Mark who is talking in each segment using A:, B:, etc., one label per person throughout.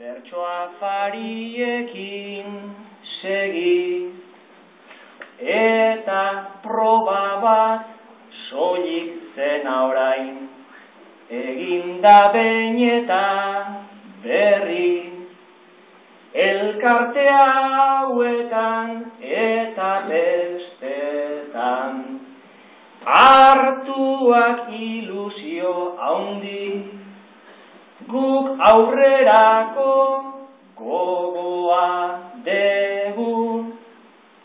A: bertsoa fariekin segi, eta proba bat soilik zena orain, eginda behin eta berri, elkarte hauetan eta bestetan, hartuak ilusio haundi, guk aurrerako gogoa degu,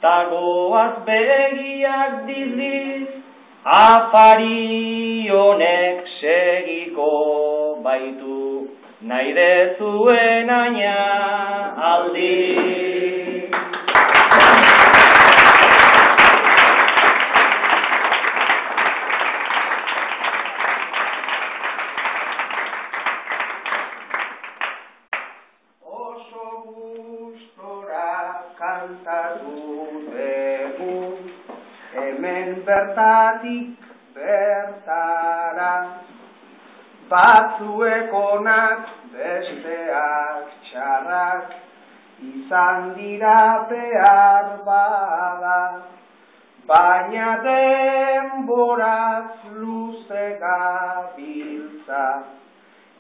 A: ta goaz begiak dizdiz, afari honek segiko baitu, nahi dezuen aina aldi. Oso gustora kantatu dugu, hemen bertatik bertara, batzuek onak besteak txarrak, izan dira behar bada, baina denboraz luze gabiltza,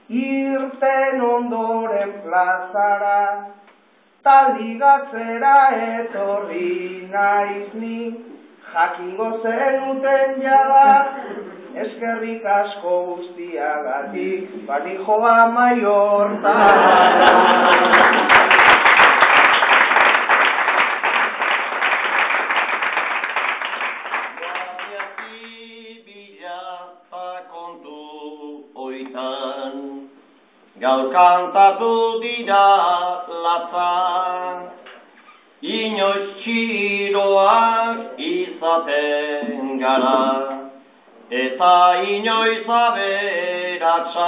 A: irten ondoren plazara, taligatzera etorri naiz ni, jakingo zenuten jada, eskerrik asko guztiagatik, bani joa maiortara. Guardiaki bila kontu oitan, gaur kantatu dira latzan, inoiz txiroak izaten gara, eta inoiz aberatsak,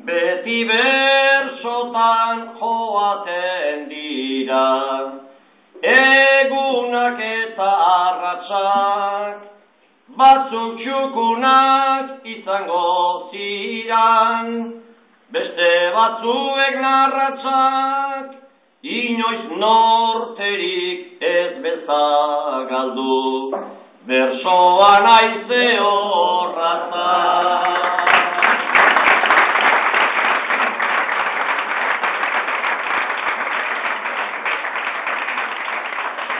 A: beti bersotan joaten dira, egunak eta arratsak, batzuk txukunak izango ziran, beste batzuek narratsak, inoiz norterik ez bezagaldu, bersoa naize horratza.